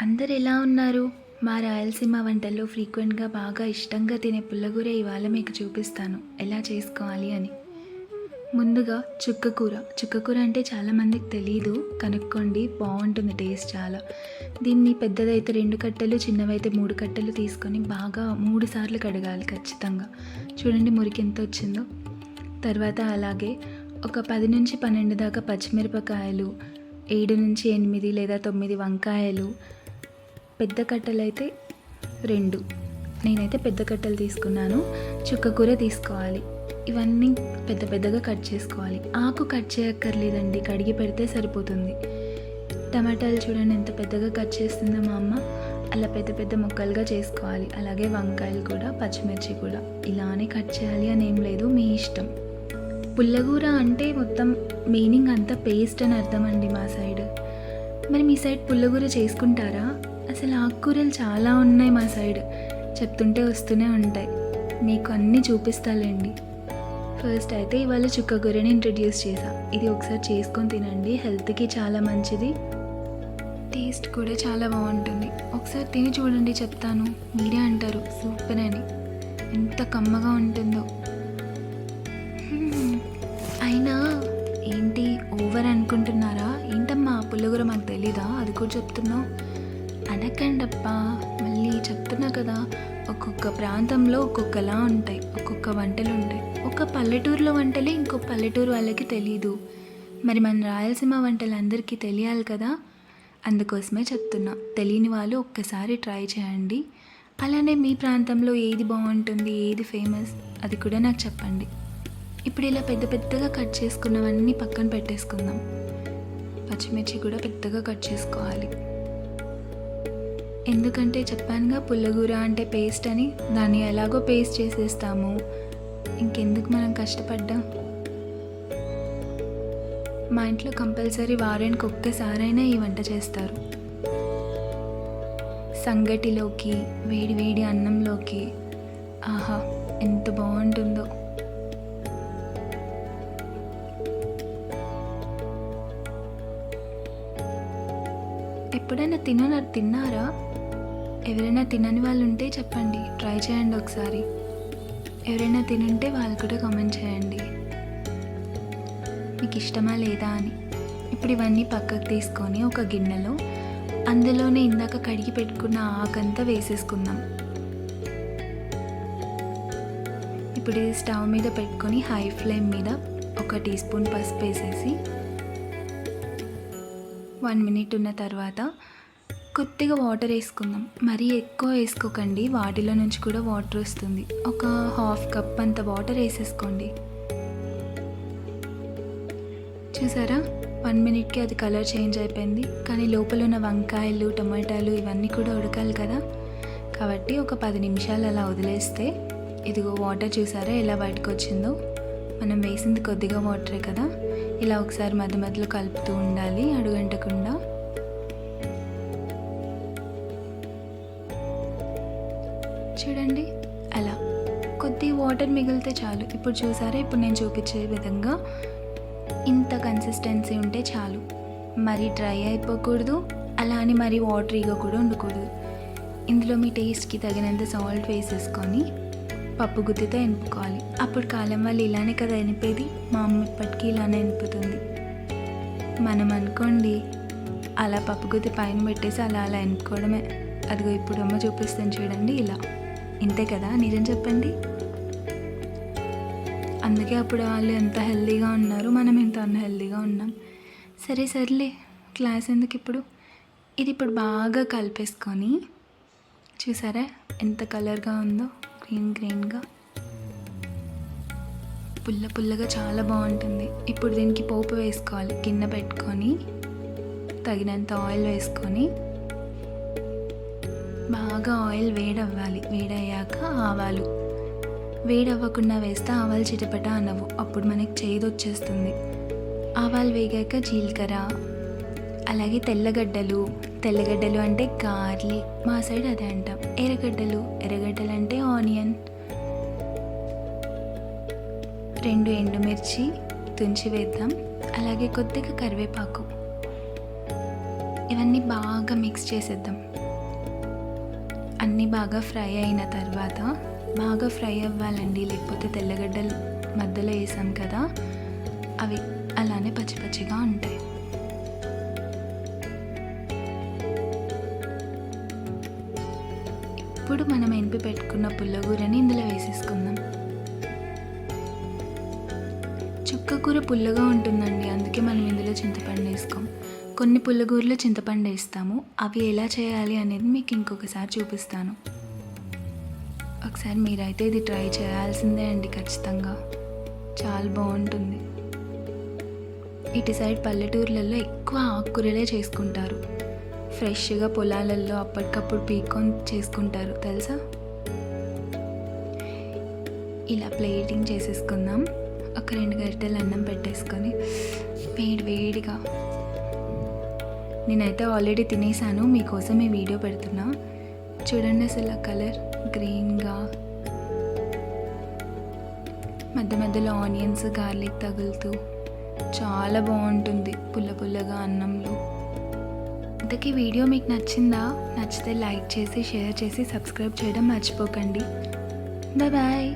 అందరు ఎలా ఉన్నారు? మా రాయలసీమ వంటల్లో ఫ్రీక్వెంట్గా బాగా ఇష్టంగా తినే పుల్లగూర ఇవాళ మీకు చూపిస్తాను ఎలా చేసుకోవాలి అని. ముందుగా చుక్కకూర అంటే చాలామందికి తెలీదు, కనుక్కోండి, బాగుంటుంది టేస్ట్ చాలా. దీన్ని పెద్దదైతే 2 కట్టలు, చిన్నవైతే 3 కట్టలు తీసుకొని బాగా 3 సార్లు కడగాలి ఖచ్చితంగా. చూడండి మురికి ఎంత వచ్చిందో. తర్వాత అలాగే ఒక 10 నుంచి 12 దాకా పచ్చిమిరపకాయలు, 7 నుంచి 8 లేదా 9 వంకాయలు, పెద్ద కట్టలైతే 2, నేనైతే పెద్ద కట్టలు తీసుకున్నాను. చుక్కకూర తీసుకోవాలి. ఇవన్నీ పెద్ద పెద్దగా కట్ చేసుకోవాలి. ఆకు కట్ చేయక్కర్లేదండి, కడిగి పెడితే సరిపోతుంది. టమాటాలు చూడండి ఎంత పెద్దగా కట్ చేస్తుందో మా అమ్మ, అలా పెద్ద పెద్ద ముక్కలుగా చేసుకోవాలి. అలాగే వంకాయలు కూడా, పచ్చిమిర్చి కూడా ఇలానే కట్ చేయాలి అని ఏం లేదు, మీ ఇష్టం. పుల్లగూర అంటే మొత్తం మీనింగ్ అంతా పేస్ట్ అని అర్థం అండి మా సైడ్. మరి మీ సైడ్ పుల్లగూర చేసుకుంటారా? అసలు ఆకుకూరలు చాలా ఉన్నాయి మా సైడ్, చెప్తుంటే వస్తూనే ఉంటాయి. మీకు అన్నీ చూపిస్తాలేండి. ఫస్ట్ అయితే ఇవాళ చుక్కకూరని ఇంట్రడ్యూస్ చేసా. ఇది ఒకసారి చేసుకొని తినండి, హెల్త్కి చాలా మంచిది, టేస్ట్ కూడా చాలా బాగుంటుంది. ఒకసారి తిని చూడండి, చెప్తాను, మీరే అంటారు సూపర్ అని. ఎంత కమ్మగా ఉంటుందో. అయినా ఏంటి ఓవర్ అనుకుంటున్నారా? ఏంటమ్మా పుల్లగూర మాకు తెలీదా? అది కూడా చెప్తున్నావు అనకండప్పా. మళ్ళీ చెప్తున్నా కదా, ఒక్కొక్క ప్రాంతంలో ఒక్కొక్కలా ఉంటాయి, ఒక్కొక్క వంటలు ఉంటాయి. ఒక పల్లెటూరులో వంటలే ఇంకో పల్లెటూరు వాళ్ళకి తెలీదు. మరి మన రాయలసీమ వంటలు అందరికీ తెలియాలి కదా, అందుకోసమే చెప్తున్నా. తెలియని వాళ్ళు ఒక్కసారి ట్రై చేయండి. అలానే మీ ప్రాంతంలో ఏది బాగుంటుంది, ఏది ఫేమస్, అది కూడా నాకు చెప్పండి. ఇప్పుడు ఇలా పెద్ద పెద్దగా కట్ చేసుకున్నవన్నీ పక్కన పెట్టేసుకుందాం. పచ్చిమిర్చి కూడా పెద్దగా కట్ చేసుకోవాలి. ఎందుకంటే చెప్పానుగా పుల్లగూర అంటే పేస్ట్ అని, దాన్ని ఎలాగో పేస్ట్ చేసేస్తాము, ఇంకెందుకు మనం కష్టపడ్డాం. మా ఇంట్లో కంపల్సరీ వారానికి ఒక్కసారైనా ఈ వంట చేస్తారు. సంగటిలోకి, వేడి వేడి అన్నంలోకి, ఆహా ఎంత బాగుంటుందో. ఎప్పుడైనా తిన్నారా? ఎవరైనా తినని వాళ్ళు ఉంటే చెప్పండి, ట్రై చేయండి ఒకసారి. ఎవరైనా తినుంటే వాళ్ళు కూడా కామెంట్ చేయండి మీకు ఇష్టమా లేదా అని. ఇప్పుడు ఇవన్నీ పక్కకు తీసుకొని ఒక గిన్నెలో అందులోనే ఇందాక కడిగి పెట్టుకున్న ఆకంతా వేసేసుకుందాం. ఇప్పుడు ఇది స్టవ్ మీద పెట్టుకొని హై ఫ్లేమ్ మీద 1 టీ స్పూన్ పసుపు వేసేసి 1 మినిట్ ఉన్న తర్వాత కొద్దిగా వాటర్ వేసుకుందాం. మరీ ఎక్కువ వేసుకోకండి, వాటిలో నుంచి కూడా వాటర్ వస్తుంది. ఒక 1/2 కప్ అంత వాటర్ వేసేసుకోండి. చూసారా, 1 మినిట్కి అది కలర్ చేంజ్ అయిపోయింది. కానీ లోపల ఉన్న వంకాయలు, టమాటాలు ఇవన్నీ కూడా ఉడకాలి కదా, కాబట్టి ఒక 10 నిమిషాలు అలా వదిలేస్తే, ఇదిగో వాటర్ చూసారా ఎలా బయటకు వచ్చిందో. మనం వేసింది కొద్దిగా వాటరే కదా, ఇలా ఒకసారి మధ్య మధ్యలో కలుపుతూ ఉండాలి అడుగంటకుండా. చూడండి అలా కొద్ది వాటర్ మిగిలితే చాలు. ఇప్పుడు చూసారా, ఇప్పుడు నేను చూపించే విధంగా ఇంత కన్సిస్టెన్సీ ఉంటే చాలు. మరీ డ్రై అయిపోకూడదు, అలా అని మరీ వాటరీగా కూడా ఉండకూడదు. ఇందులో మీ టేస్ట్కి తగినంత సాల్ట్ వేసేసుకొని పప్పు గుత్తితో ఎనుపుకోవాలి. అప్పుడు కాలం వాళ్ళు ఇలానే కదా ఎనిపేది, మా అమ్మ ఇప్పటికీ ఇలానే ఎనుపుతుంది. మనం అనుకోండి అలా పప్పు గుత్తి పైన పెట్టేసి అలా అలా ఎనుపుకోవడమే. అదిగో ఇప్పుడు అమ్మ చూపిస్తాను చూడండి, ఇలా. ఇంతే కదా, నిజం చెప్పండి. అందుకే అప్పుడు వాళ్ళు ఎంత హెల్తీగా ఉన్నారు, మనం ఎంత అన్హెల్తీగా ఉన్నాం. సర్లే క్లాస్ ఎందుకు ఇప్పుడు. ఇది ఇప్పుడు బాగా కలిపేసుకొని, చూసారా ఎంత కలర్గా ఉందో, గ్రీన్గా పుల్లగా చాలా బాగుంటుంది. ఇప్పుడు దీనికి పోపు వేసుకోవాలి. గిన్నె పెట్టుకొని తగినంత ఆయిల్ వేసుకొని బాగా ఆయిల్ వేడవ్వాలి. వేడయ్యాక ఆవాలు, వేడవ్వకుండా వేస్తే ఆవాలు చిటపట అనవు, అప్పుడు మనకి చేదు వచ్చేస్తుంది. ఆవాలు వేగాక జీలకర్ర, అలాగే తెల్లగడ్డలు అంటే గార్లిక్, మా సైడ్ అదే అంటాం. ఎర్రగడ్డలు అంటే ఆనియన్, 2 ఎండుమిర్చి తుంచి వేద్దాం. అలాగే కొద్దిగా కరివేపాకు. ఇవన్నీ బాగా మిక్స్ చేసేద్దాం. అన్నీ బాగా ఫ్రై అయిన తర్వాత, బాగా ఫ్రై అవ్వాలండి, లేకపోతే తెల్లగడ్డలు మధ్యలో వేసాం కదా, అవి అలానే పచ్చి పచ్చిగా ఉంటాయి. ఇప్పుడు మనం ఎనిపి పెట్టుకున్న పుల్లగూరని ఇందులో వేసేసుకుందాం. చుక్కకూర పుల్లగా ఉంటుందండి, అందుకే మనం ఇందులో చింతపండు వేసుకోం. కొన్ని పుల్లగూరలో చింతపండు వేస్తాము. అవి ఎలా చేయాలి అనేది మీకు ఇంకొకసారి చూపిస్తాను. ఒకసారి మీరైతే ఇది ట్రై చేయాల్సిందే అండి, ఖచ్చితంగా చాలా బాగుంటుంది. ఇటు సైడ్ పల్లెటూర్లలో ఎక్కువ ఆకుకూరలే చేసుకుంటారు. ఫ్రెష్గా పొలాలలో అప్పటికప్పుడు పీక్కొని చేసుకుంటారు, తెలుసా? ఇలా ప్లేటింగ్ చేసేసుకుందాం. ఒక 2 గరిటెలు అన్నం పెట్టేసుకొని వేడిగా, నేనైతే ఆల్రెడీ తినేసాను, మీకోసం ఈ వీడియో పెడుతున్నా. చూడండి అసలు ఆ కలర్ గ్రీన్గా, మధ్య మధ్యలో ఆనియన్స్ గార్లిక్ తగులుతూ చాలా బాగుంటుంది పుల్లగా అన్నంలో. ఇంతకీ వీడియో మీకు నచ్చిందా? నచ్చితే లైక్ చేసి, షేర్ చేసి, సబ్స్క్రైబ్ చేయడం మర్చిపోకండి. బాయ్.